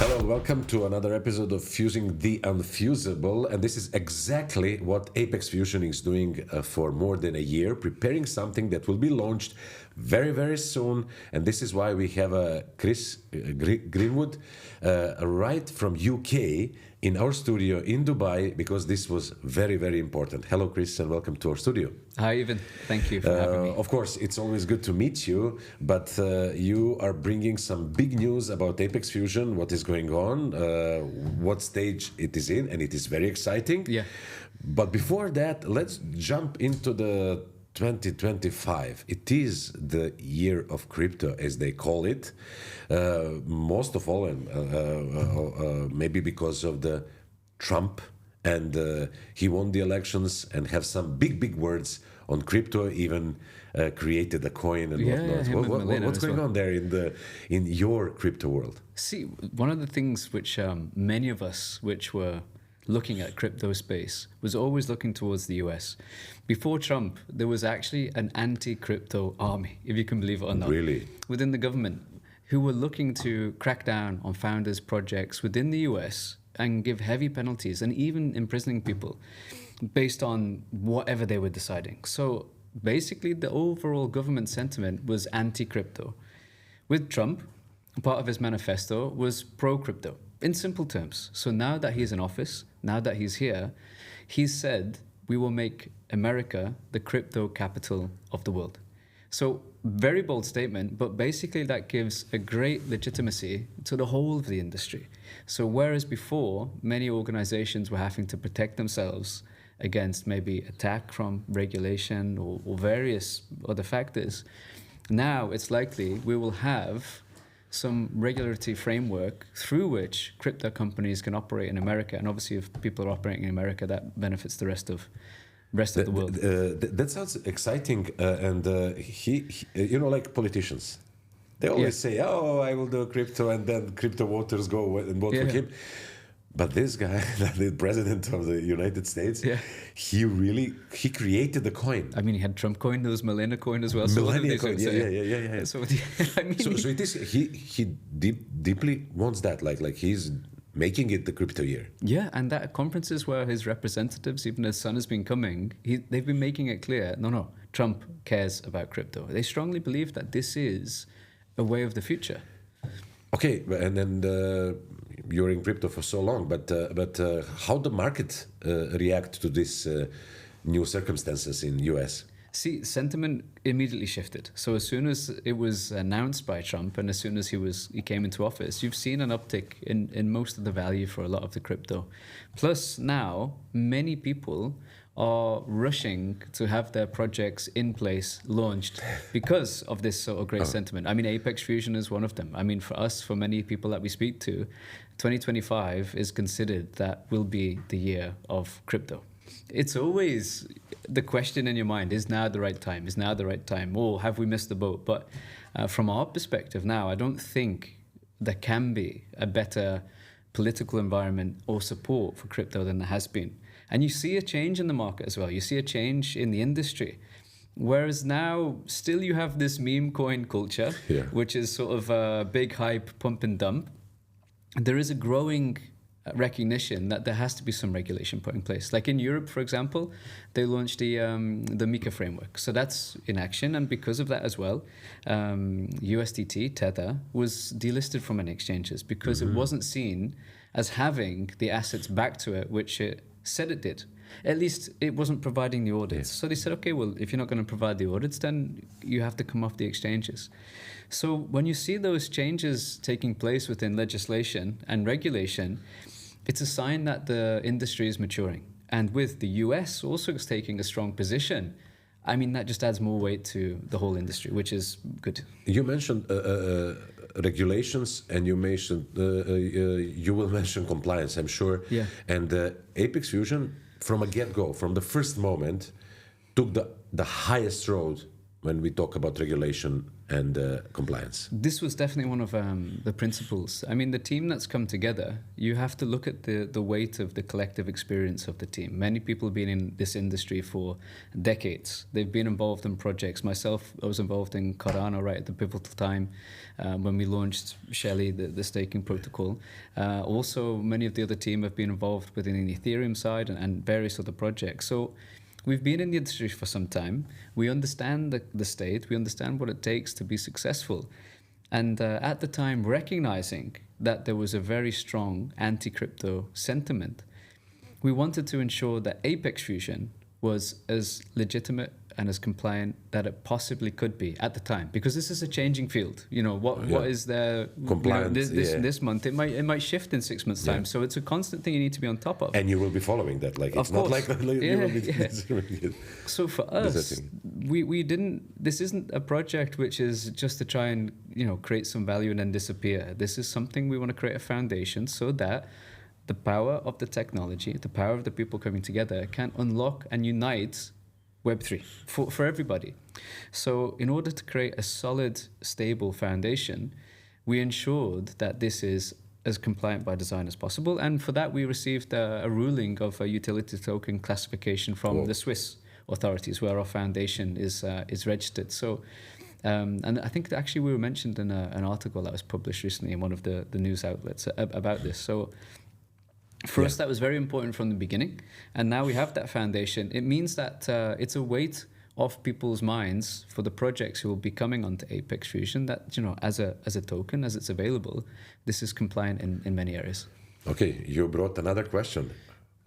Hello, welcome to another episode of Fusing the Unfusable. And this is exactly what Apex Fusion is doing for more than a year, preparing something that will be launched very, very soon. And this is why we have Chris Greenwood right from UK in our studio in Dubai, because this was very, very important. Hello, Chris, and welcome to our studio. Hi, Ivan. Thank you for having me. Of course, it's always good to meet you, but you are bringing some big news about Apex Fusion, what is going on, what stage it is in, and it is very exciting. Yeah. But before that, let's jump into the 2025. It is the year of crypto, as they call it. Most of all, and maybe because of the Trump, and he won the elections and have some big words on crypto, even created a coin and whatnot. What's going on there in your crypto world? See, one of the things which many of us which were looking at crypto space was always looking towards the US. Before Trump, there was actually an anti-crypto army, if you can believe it or not. Really? Within the government, who were looking to crack down on founders' projects within the US and give heavy penalties and even imprisoning people based on whatever they were deciding. So basically, the overall government sentiment was anti-crypto. With Trump, part of his manifesto was pro-crypto, in simple terms. So now that he's in office, now that he's here, he said, we will make America the crypto capital of the world. So very bold statement, but basically that gives a great legitimacy to the whole of the industry. So whereas before, many organizations were having to protect themselves against maybe attack from regulation or various other factors, now it's likely we will have some regulatory framework through which crypto companies can operate in America. And obviously, if people are operating in America, that benefits the rest of the world. That sounds exciting. He, like politicians, they always say, "Oh, I will do crypto," and then crypto voters go and vote for him. But this guy, the president of the United States, he created the coin. I mean, he had Trump coin, there was Millennia coin as well. Millennia coin, yeah. So, I mean, so it is. He deeply wants that. Like he's making it the crypto year. Yeah, and that conferences where his representatives, even his son has been coming, they've been making it clear. No, Trump cares about crypto. They strongly believe that this is a way of the future. Okay, and then. You're in crypto for so long, but how the market react to these new circumstances in US? See, sentiment immediately shifted. So as soon as it was announced by Trump, and as soon as he came into office, you've seen an uptick in most of the value for a lot of the crypto. Plus now, many people are rushing to have their projects in place launched because of this sort of great sentiment. I mean, Apex Fusion is one of them. I mean, for us, for many people that we speak to, 2025 is considered that will be the year of crypto. It's always the question in your mind, is now the right time? Is now the right time? Or have we missed the boat? But from our perspective now, I don't think there can be a better political environment or support for crypto than there has been. And you see a change in the market as well. You see a change in the industry. Whereas now, still you have this meme coin culture, which is sort of a big hype, pump and dump. There is a growing recognition that there has to be some regulation put in place. Like in Europe, for example, they launched the MiCA framework. So that's in action. And because of that as well, USDT, Tether, was delisted from many exchanges because it wasn't seen as having the assets back to it, which it said it did. At least it wasn't providing the audits. So they said, okay, well, if you're not going to provide the audits, then you have to come off the exchanges. So when you see those changes taking place within legislation and regulation, it's a sign that the industry is maturing. And with the US also taking a strong position, I mean, that just adds more weight to the whole industry, which is good. You mentioned regulations, and you mentioned you will mention compliance, I'm sure. Yeah. And Apex Fusion, from a get-go, from the first moment, took the highest road when we talk about regulation and compliance? This was definitely one of the principles. I mean, the team that's come together, you have to look at the weight of the collective experience of the team. Many people have been in this industry for decades. They've been involved in projects. Myself, I was involved in Cardano right at the pivotal time when we launched Shelley, the staking protocol. Also, many of the other team have been involved within the Ethereum side and various other projects. So we've been in the industry for some time. We understand the state. We understand what it takes to be successful. And at the time, recognizing that there was a very strong anti-crypto sentiment, we wanted to ensure that Apex Fusion was as legitimate and as compliant that it possibly could be at the time, because this is a changing field. You know, what is there compliant, this month? It might shift in 6 months' time. So it's a constant thing you need to be on top of. And you will be following that. Like, it's not like you will be So for us, we didn't. This isn't a project which is just to try and create some value and then disappear. This is something we want to create a foundation so that the power of the technology, the power of the people coming together, can unlock and unite Web3 for everybody. So in order to create a solid, stable foundation, we ensured that this is as compliant by design as possible. And for that, we received a ruling of a utility token classification from the Swiss authorities, where our foundation is registered. So, and I think actually we were mentioned in an article that was published recently in one of the news outlets about this. So for us, that was very important from the beginning. And now we have that foundation. It means that it's a weight off people's minds for the projects who will be coming onto Apex Fusion that, as a token, as it's available, this is compliant in many areas. Okay, you brought another question.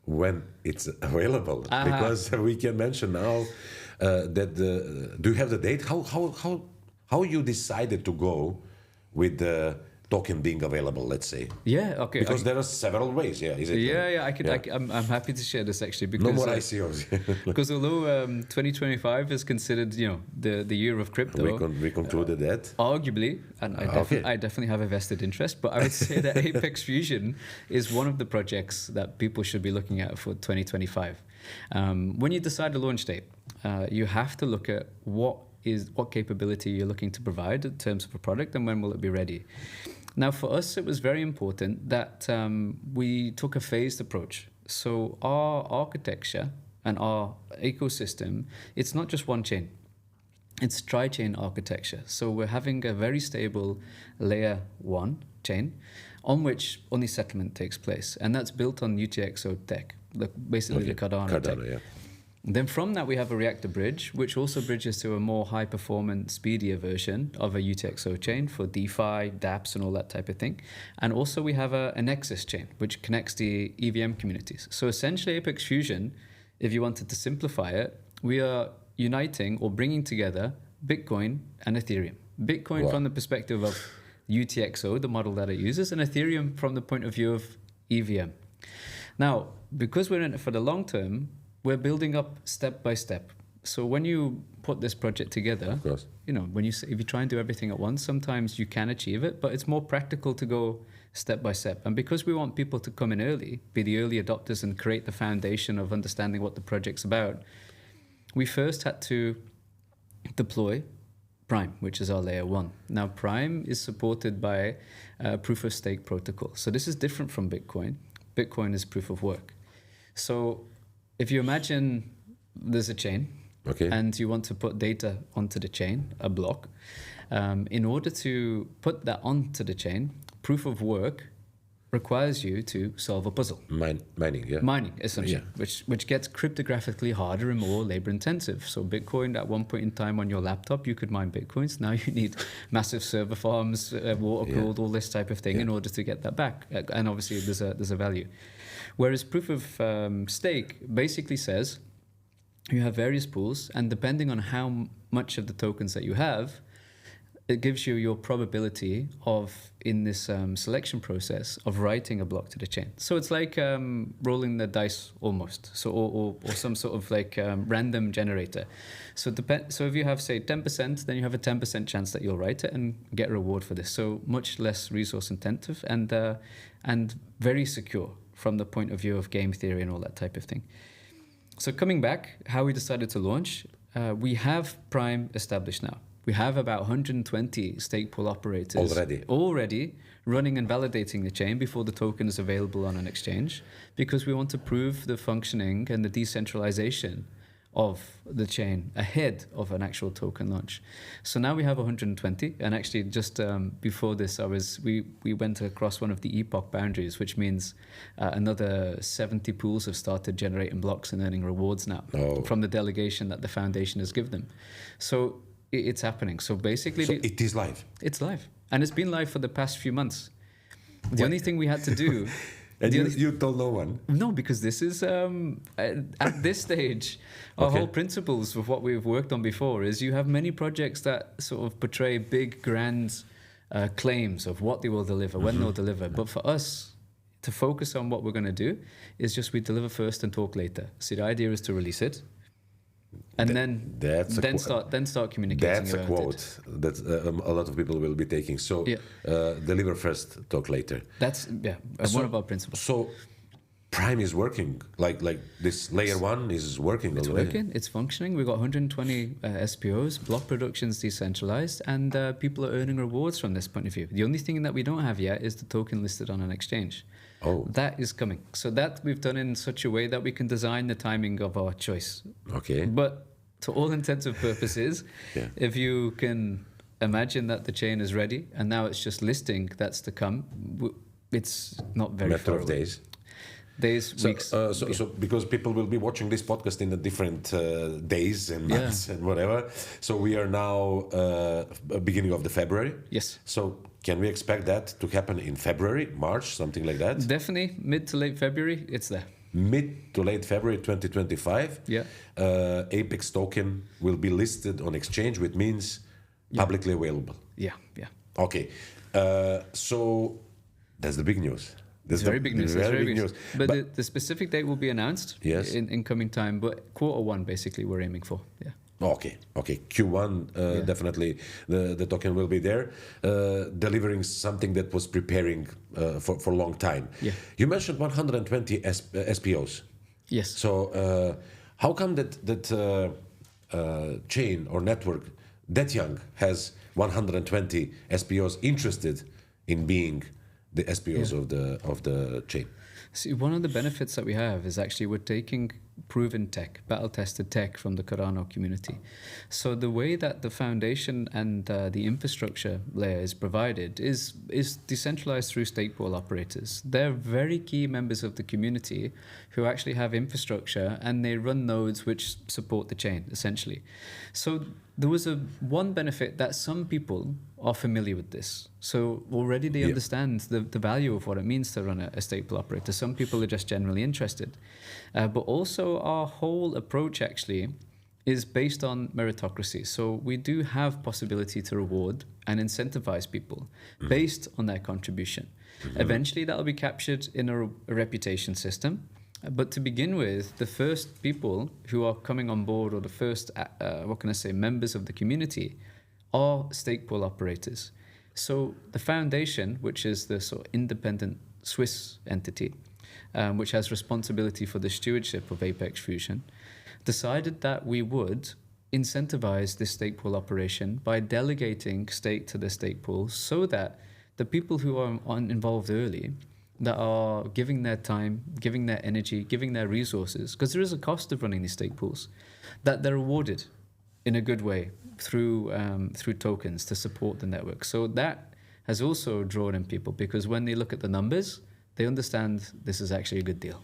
When it's available? Because we can mention now that do you have the date? How you decided to go with the token being available, let's say? Yeah, okay. Because there are several ways, is it? Yeah, I'm happy to share this actually. Because, no more ICOs. Because although 2025 is considered, the year of crypto, we concluded that. Arguably, and I definitely have a vested interest, but I would say that Apex Fusion is one of the projects that people should be looking at for 2025. When you decide a launch date, you have to look at what capability you're looking to provide in terms of a product and when will it be ready. Now, for us, it was very important that we took a phased approach. So our architecture and our ecosystem, it's not just one chain. It's tri-chain architecture. So we're having a very stable layer 1 chain on which only settlement takes place. And that's built on UTXO tech, basically the Cardano tech. Yeah. Then from that, we have a reactor bridge, which also bridges to a more high-performance, speedier version of a UTXO chain for DeFi, dApps, and all that type of thing. And also we have a Nexus chain, which connects the EVM communities. So essentially, Apex Fusion, if you wanted to simplify it, we are uniting or bringing together Bitcoin and Ethereum. Bitcoin from the perspective of UTXO, the model that it uses, and Ethereum from the point of view of EVM. Now, because we're in it for the long term, we're building up step by step. So when you put this project together, of course, if you try and do everything at once, sometimes you can achieve it, but it's more practical to go step by step. And because we want people to come in early, be the early adopters and create the foundation of understanding what the project's about, we first had to deploy Prime, which is our layer 1. Now, Prime is supported by a proof of stake protocol. So this is different from Bitcoin. Bitcoin is proof of work. So if you imagine there's a chain and you want to put data onto the chain, a block, in order to put that onto the chain, proof of work requires you to solve a puzzle. Mining, essentially, which gets cryptographically harder and more labor intensive. So Bitcoin, at one point in time on your laptop, you could mine Bitcoins. Now you need massive server farms, water cooled, all this type of thing in order to get that back. And obviously there's a value. Whereas proof of stake basically says you have various pools, and depending on how much of the tokens that you have, it gives you your probability of, in this selection process, of writing a block to the chain. So it's like rolling the dice almost, so or some sort of like random generator. So if you have, say, 10%, then you have a 10% chance that you'll write it and get a reward for this. So much less resource intensive and very secure from the point of view of game theory and all that type of thing. So coming back, how we decided to launch, we have Prime established now. We have about 120 stake pool operators already running and validating the chain before the token is available on an exchange, because we want to prove the functioning and the decentralization of the chain ahead of an actual token launch. So now we have 120, and actually just before this, we went across one of the epoch boundaries, which means another 70 pools have started generating blocks and earning rewards now from the delegation that the foundation has given them. So it's happening. So basically, it is live. It's live, and it's been live for the past few months. The only thing we had to do. And you told no one? No, because this is, at this stage, our whole principles of what we've worked on before is you have many projects that sort of portray big, grand claims of what they will deliver, when they'll deliver. But for us, to focus on what we're going to do is just we deliver first and talk later. So the idea is to release it. And then start communicating. That's a quote that a lot of people will be taking. So deliver first, talk later. That's one of our principles. So Prime is working. Like this layer one is working. It's working. It's functioning. We've got 120 SPOs. Block production's decentralized, and people are earning rewards from this point of view. The only thing that we don't have yet is the token listed on an exchange. Oh, that is coming. So that we've done in such a way that we can design the timing of our choice. Okay. But to all intents and purposes, if you can imagine that the chain is ready and now it's just listing that's to come, it's not very matter far of away. Weeks. So because people will be watching this podcast in the different days and months and whatever. So we are now beginning of the February. Yes. So can we expect that to happen in February, March, something like that? Definitely mid to late February. It's there. Mid to late February 2025. Yeah. Apex token will be listed on exchange, which means publicly available. Yeah. Okay. So that's the big news. It's very big news. Very big news. But the specific date will be announced in coming time. But Q1 basically we're aiming for. Yeah. Okay. Q1 definitely the token will be there, delivering something that was preparing for a long time. Yeah. You mentioned 120 SPOs. Yes. So how come that chain or network that young has 120 SPOs interested in being the SPOs of the chain? See, one of the benefits that we have is actually we're taking proven tech, battle-tested tech from the Cardano community. So the way that the foundation and the infrastructure layer is provided is decentralized through stake pool operators. They're very key members of the community who actually have infrastructure, and they run nodes which support the chain, essentially. So there was one benefit that some people are familiar with this. So already they understand the value of what it means to run a stake pool operator. Some people are just generally interested. But also our whole approach actually is based on meritocracy. So we do have possibility to reward and incentivize people based on their contribution. Eventually that'll be captured in a reputation system. But to begin with, the first people who are coming on board, or the first, members of the community, are stake pool operators. So the foundation, which is the sort of independent Swiss entity, which has responsibility for the stewardship of Apex Fusion, decided that we would incentivize this stake pool operation by delegating stake to the stake pool, so that the people who are involved early, that are giving their time, giving their energy, giving their resources, because there is a cost of running these stake pools, that they're rewarded in a good way through tokens to support the network. So that has also drawn in people, because when they look at the numbers, they understand this is actually a good deal.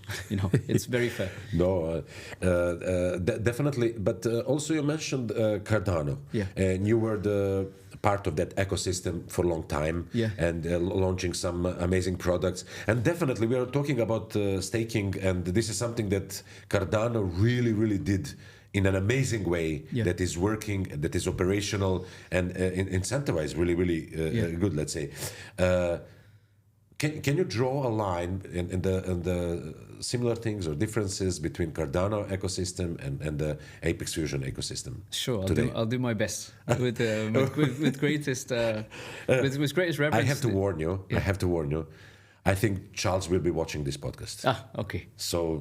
It's very fair. No, definitely. But also you mentioned Cardano, and you were the part of that ecosystem for a long time, and launching some amazing products. And definitely we are talking about staking, and this is something that Cardano really, really did in an amazing way, that is working, that is operational, and incentivized really, really good, let's say. Can you draw a line in the similar things or differences between Cardano ecosystem and the Apex Fusion ecosystem? Sure, I'll do my best with greatest with greatest reverence. I have to warn you. I think Charles will be watching this podcast. Okay. So,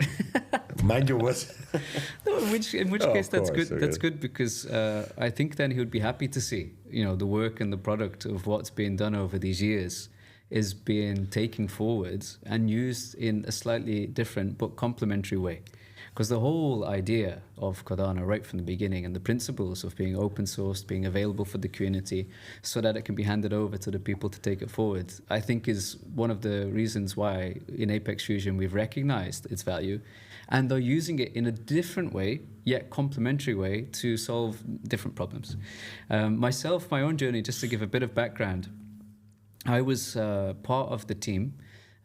mind your words. No, in which Oh, case of that's course, good. That's okay. good because I think then he would be happy to see, the work and the product of what's been done over these years is being taken forward and used in a slightly different but complementary way. Because the whole idea of Cardano right from the beginning and the principles of being open sourced, being available for the community so that it can be handed over to the people to take it forward, I think is one of the reasons why in Apex Fusion we've recognized its value and are using it in a different way, yet complementary way to solve different problems. Myself, my own journey, just to give a bit of background, I was part of the team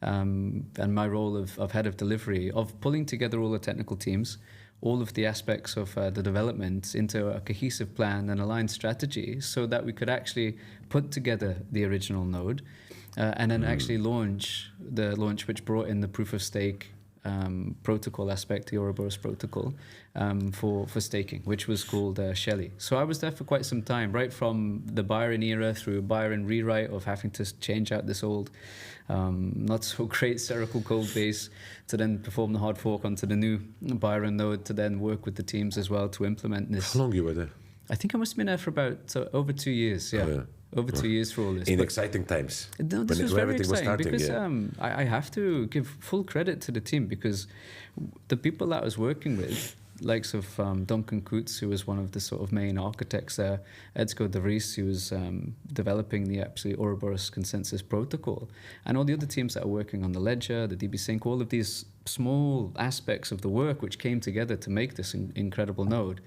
and my role of head of delivery, of pulling together all the technical teams, all of the aspects of the development into a cohesive plan and aligned strategy so that we could actually put together the original node and then actually launch which brought in the proof of stake protocol aspect, the Ouroboros protocol, for staking, which was called Shelly. So I was there for quite some time, right from the Byron era through Byron rewrite of having to change out this old not so great Seracle code base to then perform the hard fork onto the new Byron node to then work with the teams as well to implement this. How long you were there? I think I must have been there for about over 2 years, yeah. Oh, yeah. Over 2 years for all this. In exciting times. No, this was when very everything was exciting starting, because yeah. I have to give full credit to the team because the people that I was working with, likes of Duncan Coates, who was one of the sort of main architects there, Edsko de Vries, who was developing the absolute Ouroboros consensus protocol, and all the other teams that are working on the ledger, the DB Sync, all of these small aspects of the work which came together to make this incredible node.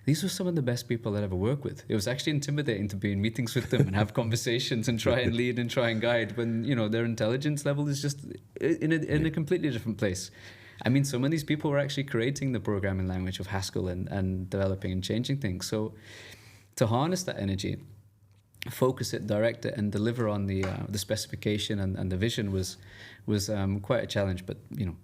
These were some of the best people I'd ever worked with. It was actually intimidating to be in meetings with them and have conversations and try and lead and try and guide when, their intelligence level is just in a completely different place. I mean, some of these people were actually creating the programming language of Haskell and developing and changing things. So to harness that energy, focus it, direct it, and deliver on the specification and the vision was quite a challenge. But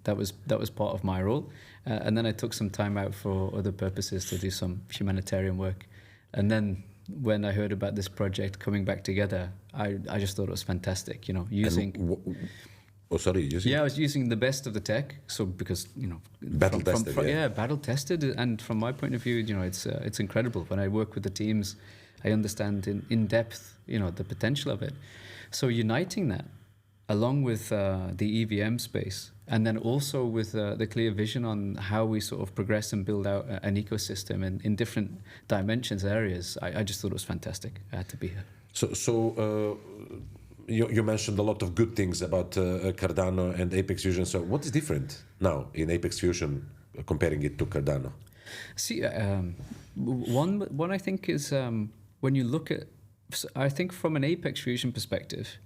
that was part of my role. And then I took some time out for other purposes to do some humanitarian work. And then when I heard about this project coming back together, I just thought it was fantastic. Using. Using? Yeah, I was using the best of the tech. So because battle tested. Yeah, battle tested, and from my point of view, it's incredible. When I work with the teams, I understand in depth, the potential of it. So uniting that, along with the EVM space, and then also with the clear vision on how we sort of progress and build out an ecosystem in different dimensions, areas, I just thought it was fantastic. I had to be here. So you mentioned a lot of good things about Cardano and Apex Fusion. So what is different now in Apex Fusion comparing it to Cardano? See, one I think is when you look at, I think from an Apex Fusion perspective,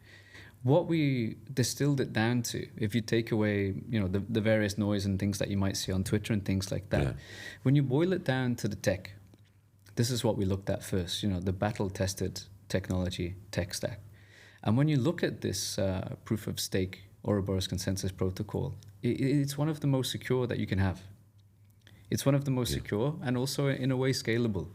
what we distilled it down to, if you take away, the various noise and things that you might see on Twitter and things like that, when you boil it down to the tech, this is what we looked at first, the battle-tested technology tech stack. And when you look at this proof of stake Ouroboros consensus protocol, it's one of the most secure that you can have. It's one of the most secure and also in a way scalable.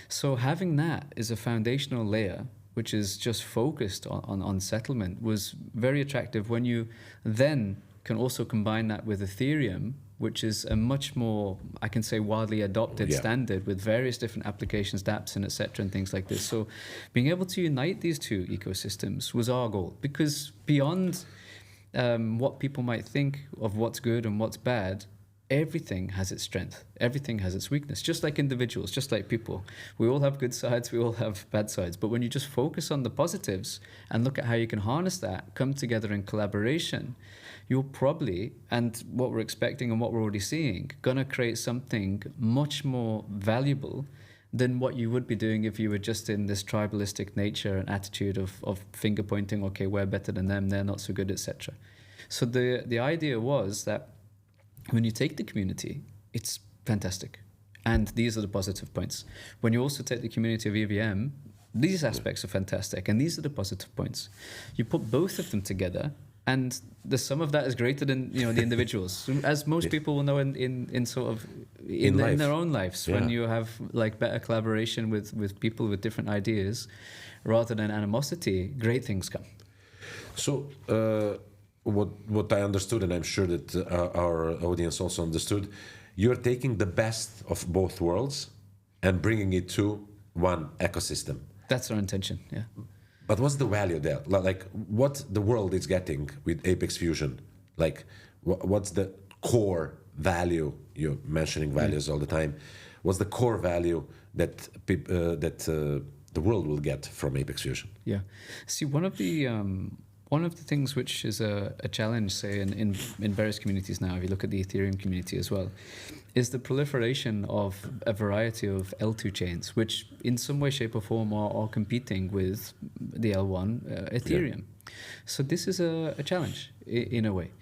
So having that as a foundational layer, which is just focused on settlement, was very attractive when you then can also combine that with Ethereum, which is a much more, I can say, widely adopted standard with various different applications, dApps, and et cetera, and things like this. So being able to unite these two ecosystems was our goal, because beyond what people might think of what's good and what's bad, everything has its strength. Everything has its weakness, just like individuals, just like people. We all have good sides, we all have bad sides. But when you just focus on the positives and look at how you can harness that, come together in collaboration, you're probably, and what we're expecting and what we're already seeing, going to create something much more valuable than what you would be doing if you were just in this tribalistic nature and attitude of finger pointing, okay, we're better than them, they're not so good, etc. So the idea was that when you take the community, it's fantastic. And these are the positive points. When you also take the community of EVM, these aspects are fantastic. And these are the positive points. You put both of them together, and the sum of that is greater than the individuals. As most people will know in sort of in their own lives, when you have like better collaboration with people with different ideas, rather than animosity, great things come. So what I understood, and I'm sure that our audience also understood, you're taking the best of both worlds and bringing it to one ecosystem. That's our intention, yeah. But what's the value there? Like, what the world is getting with Apex Fusion? Like, what's the core value? You're mentioning values all the time. What's the core value that the world will get from Apex Fusion? Yeah. See, one of the things which is a challenge, say, in various communities now, if you look at the Ethereum community as well, is the proliferation of a variety of L2 chains, which in some way, shape or form are competing with the L1 Ethereum. Yeah. So this is a challenge in a way.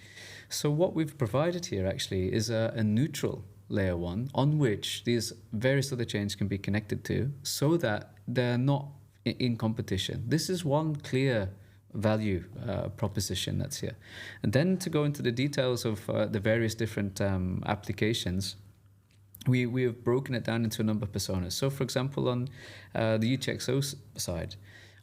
So what we've provided here actually is a neutral layer 1 on which these various other chains can be connected to so that they're not in competition. This is one clear value proposition that's here. And then to go into the details of the various different applications, we have broken it down into a number of personas. So for example, on the UTXO side,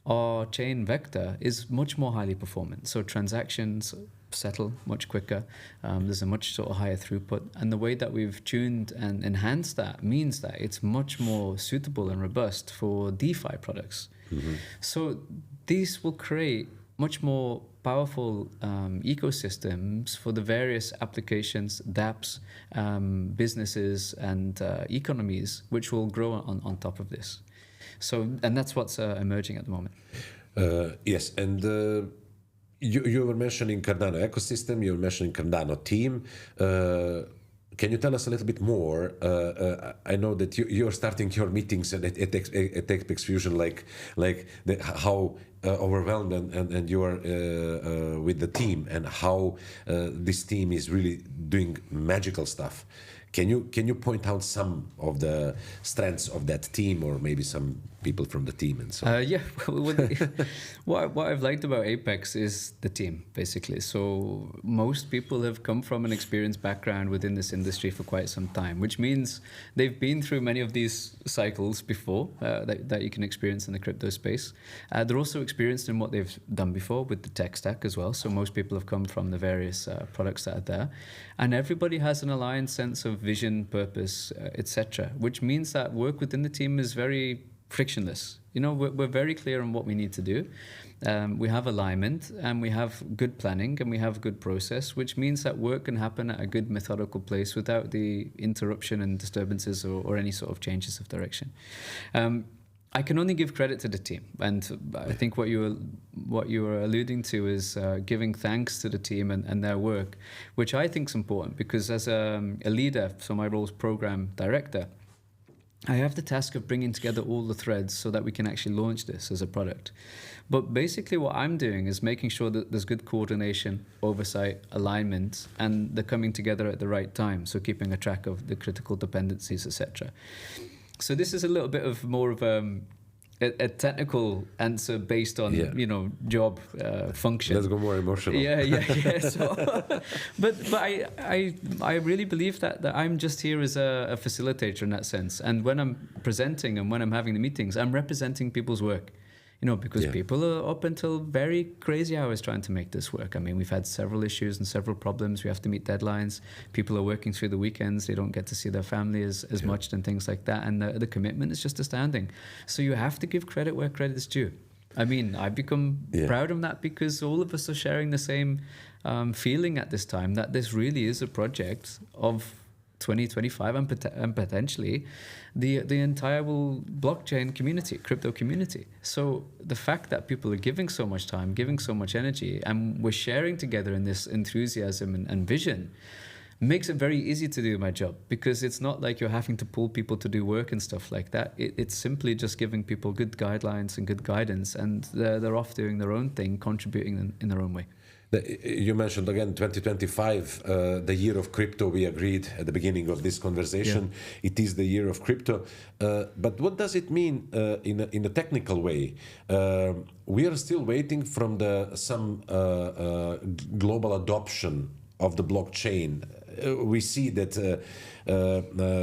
our chain vector is much more highly performant. So transactions settle much quicker. There's a much sort of higher throughput. And the way that we've tuned and enhanced that means that it's much more suitable and robust for DeFi products. Mm-hmm. So these will create much more powerful ecosystems for the various applications, dApps, businesses, and economies, which will grow on top of this. So, and that's what's emerging at the moment. Yes, and you were mentioning Cardano ecosystem, you were mentioning Cardano team. Can you tell us a little bit more? I know that you're starting your meetings at Apex Fusion, how overwhelmed and you are with the team, and how this team is really doing magical stuff. Can you point out some of the strengths of that team, or maybe some people from the team and so on? Yeah, what I've liked about Apex is the team, basically. So most people have come from an experienced background within this industry for quite some time, which means they've been through many of these cycles before that you can experience in the crypto space. They're also experienced in what they've done before with the tech stack as well. So most people have come from the various products that are there. And everybody has an aligned sense of vision, purpose, etc., which means that work within the team is very frictionless. You know, we're very clear on what we need to do. We have alignment, and we have good planning, and we have good process, which means that work can happen at a good methodical pace without the interruption and disturbances or any sort of changes of direction. I can only give credit to the team, and I think what you were alluding to is giving thanks to the team and their work, which I think is important, because as a leader, so my role is program director, I have the task of bringing together all the threads so that we can actually launch this as a product. But basically what I'm doing is making sure that there's good coordination, oversight, alignment, and they're coming together at the right time, so keeping a track of the critical dependencies, etc. So this is a little bit of more of a technical answer based on job function. Let's go more emotional. Yeah. So, but I really believe that I'm just here as a facilitator in that sense. And when I'm presenting and when I'm having the meetings, I'm representing people's work. Because people are up until very crazy hours trying to make this work. I mean, we've had several issues and several problems. We have to meet deadlines. People are working through the weekends. They don't get to see their family as much and things like that. And the commitment is just astounding. So you have to give credit where credit is due. I mean, I've become proud of that because all of us are sharing the same feeling at this time, that this really is a project of 2025 and potentially the entire blockchain community, crypto community. So the fact that people are giving so much time, giving so much energy, and we're sharing together in this enthusiasm and vision makes it very easy to do my job, because it's not like you're having to pull people to do work and stuff like that. It's simply just giving people good guidelines and good guidance, and they're off doing their own thing, contributing in their own way. You mentioned again 2025, the year of crypto. We agreed at the beginning of this conversation. It is the year of crypto. But what does it mean in a technical way? We are still waiting from some global adoption of the blockchain we see that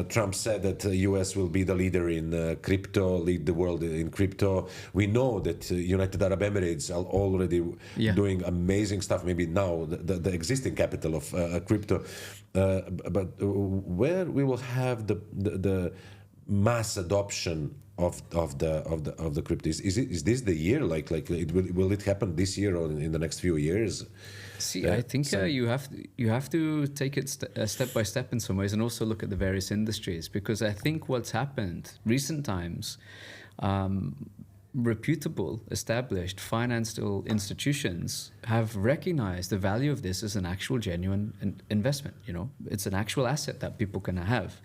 Trump said that the US will be the leader in crypto, lead the world in crypto. We know that United Arab Emirates are already doing amazing stuff, maybe now the existing capital of crypto. But where we will have the mass adoption of the crypto, is this the year? Like will it happen this year or in the next few years? See, I think you have to take it step by step in some ways, and also look at the various industries, because I think what's happened recent times, reputable, established financial institutions have recognized the value of this as an actual genuine investment. You know, it's an actual asset that people can have.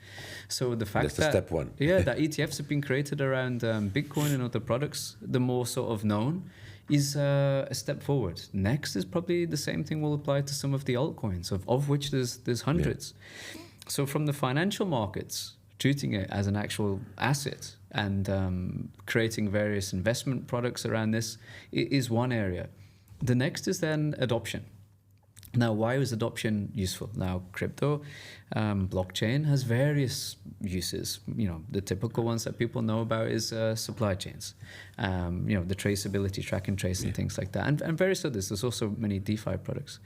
So the fact that step one. that ETFs have been created around Bitcoin and other products, the more sort of known, is a step forward. Next is probably the same thing will apply to some of the altcoins, of which there's hundreds. Yeah. So from the financial markets, treating it as an actual asset and creating various investment products around this is one area. The next is then adoption. Now, why is adoption useful? Now, crypto, blockchain has various uses. You know, the typical ones that people know about is supply chains. You know, the traceability, track and trace, and things like that, and various others. There's also many DeFi products.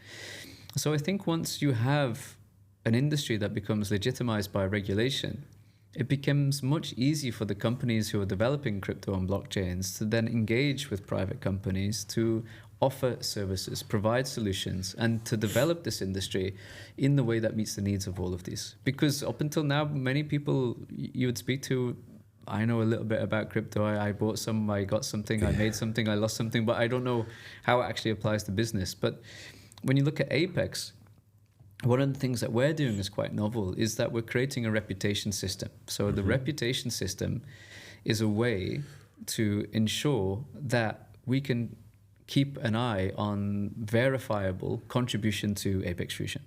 So I think once you have an industry that becomes legitimized by regulation, it becomes much easier for the companies who are developing crypto and blockchains to then engage with private companies to offer services, provide solutions, and to develop this industry in the way that meets the needs of all of these. Because up until now, many people you would speak to, I know a little bit about crypto. I bought some, I got something, I made something, I lost something, but I don't know how it actually applies to business. But when you look at Apex, one of the things that we're doing is quite novel, is that we're creating a reputation system. So the reputation system is a way to ensure that we can keep an eye on verifiable contribution to Apex Fusion.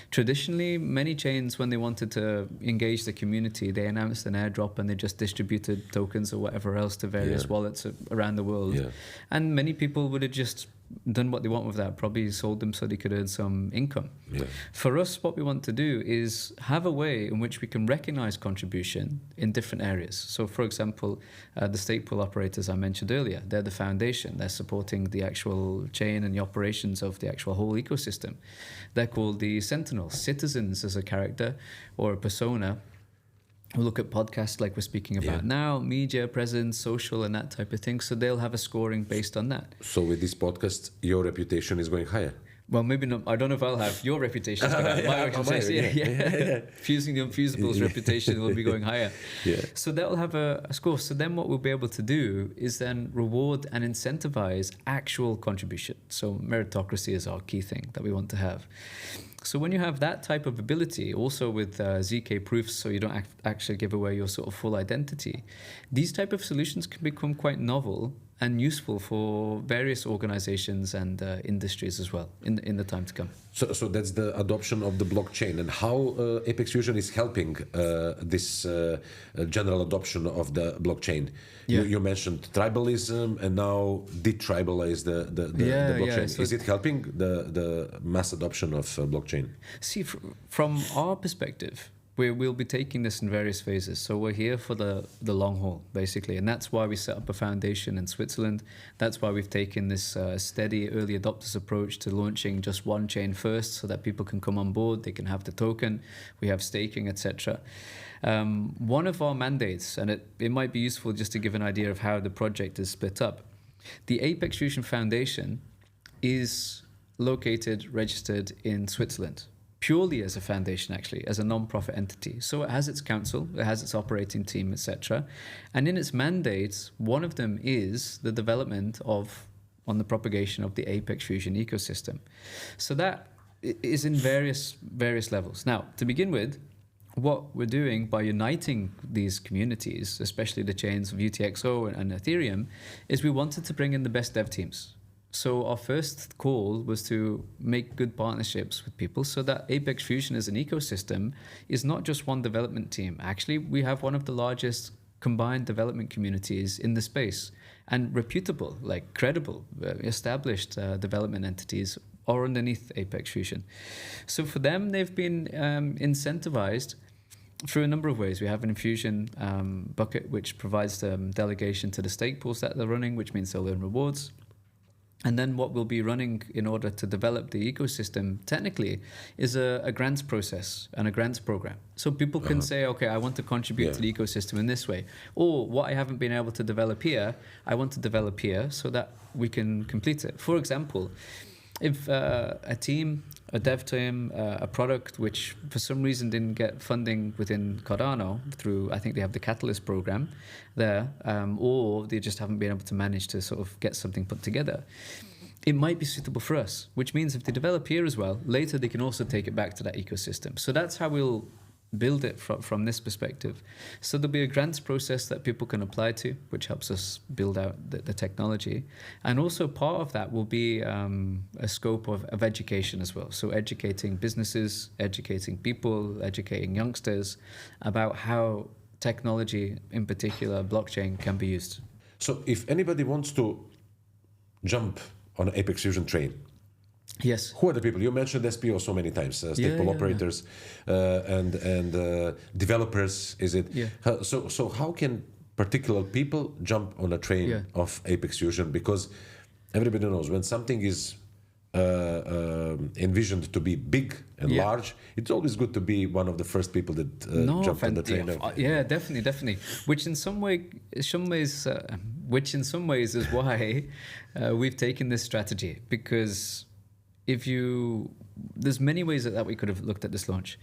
Traditionally, many chains, when they wanted to engage the community, they announced an airdrop and they just distributed tokens or whatever else to various wallets around the world. Yeah. And many people would have just done what they want with that, probably sold them so they could earn some income. Yeah. For us, what we want to do is have a way in which we can recognize contribution in different areas. So, for example, the stake pool operators I mentioned earlier, they're the foundation. They're supporting the actual chain and the operations of the actual whole ecosystem. They're called the Sentinels, citizens as a character or a persona. We look at podcasts like we're speaking about now, media presence, social, and that type of thing. So they'll have a scoring based on that. So with this podcast, your reputation is going higher. Well, maybe not. I don't know if I'll have your reputation. My reputation, Fusing the Unfusable's reputation will be going higher. Yeah. So that'll have a score. So then what we'll be able to do is then reward and incentivize actual contribution. So meritocracy is our key thing that we want to have. So when you have that type of ability, also with ZK proofs, so you don't actually give away your sort of full identity, these type of solutions can become quite novel and useful for various organizations and industries as well in the time to come. So that's the adoption of the blockchain, and how Apex Fusion is helping this general adoption of the blockchain. Yeah. You mentioned tribalism, and now detribalize the blockchain. Yeah, so is it helping the mass adoption of blockchain? See, from our perspective, we'll be taking this in various phases. So we're here for the long haul, basically. And that's why we set up a foundation in Switzerland. That's why we've taken this steady early adopters approach to launching just one chain first so that people can come on board, they can have the token, we have staking, etc. One of our mandates, and it might be useful just to give an idea of how the project is split up. The Apex Fusion Foundation is located, registered in Switzerland, purely as a foundation, actually, as a non-profit entity. So it has its council, it has its operating team, etc. And in its mandates, one of them is the development on the propagation of the Apex Fusion ecosystem. So that is in various levels. Now, to begin with, what we're doing by uniting these communities, especially the chains of UTXO and Ethereum, is we wanted to bring in the best dev teams. So our first call was to make good partnerships with people so that Apex Fusion as an ecosystem is not just one development team. Actually, we have one of the largest combined development communities in the space, and reputable, like credible, established development entities or underneath Apex Fusion. So for them, they've been incentivized through a number of ways. We have an Infusion bucket, which provides delegation to the stake pools that they're running, which means they'll earn rewards. And then what we'll be running in order to develop the ecosystem technically is a grants process and a grants program. So people can say, okay, I want to contribute to the ecosystem in this way. Or what I haven't been able to develop here, I want to develop here so that we can complete it. For example, if a team, a dev team, a product which for some reason didn't get funding within Cardano through, I think they have the Catalyst program there, or they just haven't been able to manage to sort of get something put together, it might be suitable for us, which means if they develop here as well, later they can also take it back to that ecosystem. So that's how we'll build it from this perspective. So there'll be a grants process that people can apply to, which helps us build out the technology. And also part of that will be a scope of education as well. So educating businesses, educating people, educating youngsters about how technology, in particular blockchain, can be used. So if anybody wants to jump on an Apex Fusion train, yes. who are the people? You mentioned SPO so many times, stake pool operators and developers, is it? Yeah. So how can particular people jump on a train of Apex Fusion? Because everybody knows when something is envisioned to be big and large, it's always good to be one of the first people that jump on the train. Yeah, definitely. Which in some ways is why we've taken this strategy, because there's many ways that we could have looked at this launch.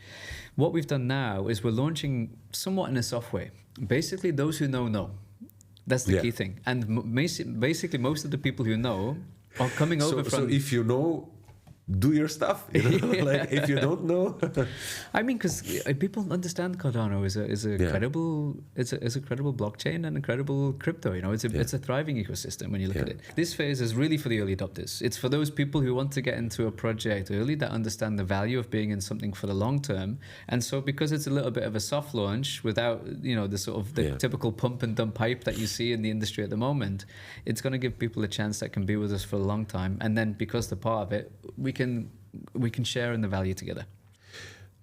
What we've done now is we're launching somewhat in a soft way. Basically, those who know. That's the key thing. And basically, most of the people who know are coming over from... So if you know, do your stuff. Like if you don't know... I mean, because people understand Cardano is a credible blockchain and a credible crypto. It's a thriving ecosystem when you look at it. This phase is really for the early adopters. It's for those people who want to get into a project early, that understand the value of being in something for the long term. And so because it's a little bit of a soft launch without the sort of the typical pump and dump hype that you see in the industry at the moment, it's going to give people a chance that can be with us for a long time. And then because they're part of it, we can share in the value together.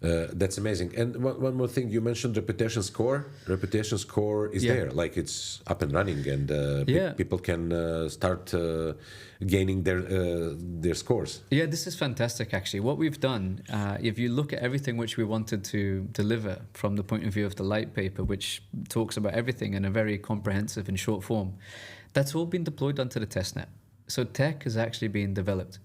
That's amazing. And one more thing, you mentioned reputation score. Reputation score is there, like it's up and running, and people can start gaining their scores. Yeah, this is fantastic. Actually, what we've done, if you look at everything which we wanted to deliver from the point of view of the light paper, which talks about everything in a very comprehensive and short form, that's all been deployed onto the testnet. So tech has actually been developed.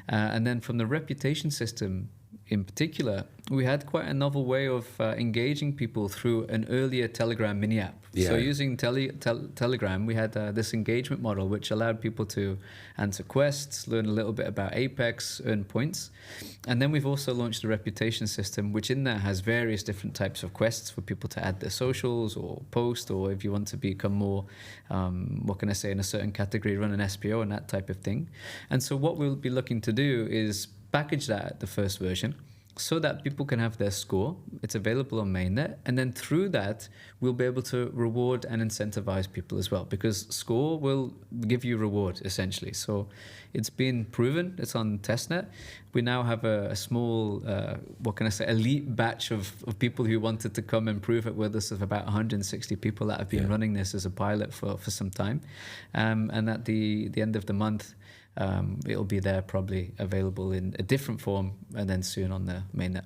And then from the reputation system in particular, we had quite a novel way of engaging people through an earlier Telegram mini app. So using Telegram, we had this engagement model which allowed people to answer quests, learn a little bit about Apex, earn points. And then we've also launched the reputation system, which in there has various different types of quests for people to add their socials or post, or if you want to become more, in a certain category, run an SPO and that type of thing. And so what we'll be looking to do is package that at the first version so that people can have their score. It's available on mainnet, and then through that we'll be able to reward and incentivize people as well, because score will give you reward essentially. So it's been proven, it's on testnet. We now have a small elite batch of people who wanted to come and prove it with us, of about 160 people that have been running this as a pilot for some time, and at the end of the month it'll be there, probably available in a different form, and then soon on the mainnet.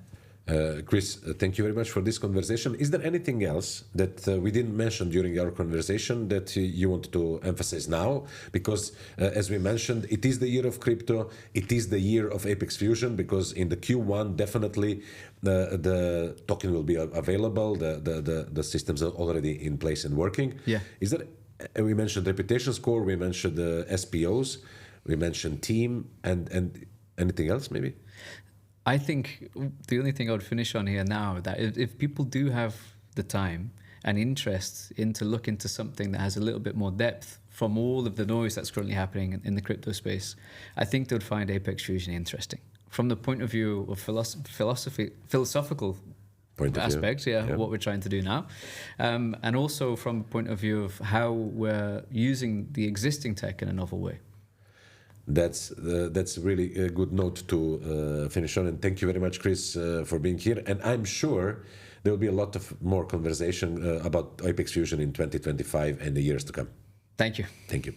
Chris, thank you very much for this conversation. Is there anything else that we didn't mention during our conversation that you want to emphasize now? Because as we mentioned, it is the year of crypto. It is the year of Apex Fusion, because in the Q1, definitely the token will be available. The systems are already in place and working. Yeah. Is there? We mentioned reputation score. We mentioned SPOs. We mentioned team, and anything else maybe? I think the only thing I would finish on here now, that if people do have the time and interest to look into something that has a little bit more depth from all of the noise that's currently happening in the crypto space, I think they would find Apex Fusion interesting. From the point of view of philosophical aspects, what we're trying to do now, and also from the point of view of how we're using the existing tech in a novel way. That's really a good note to finish on. And thank you very much, Chris, for being here. And I'm sure there will be a lot of more conversation about Apex Fusion in 2025 and the years to come. Thank you. Thank you.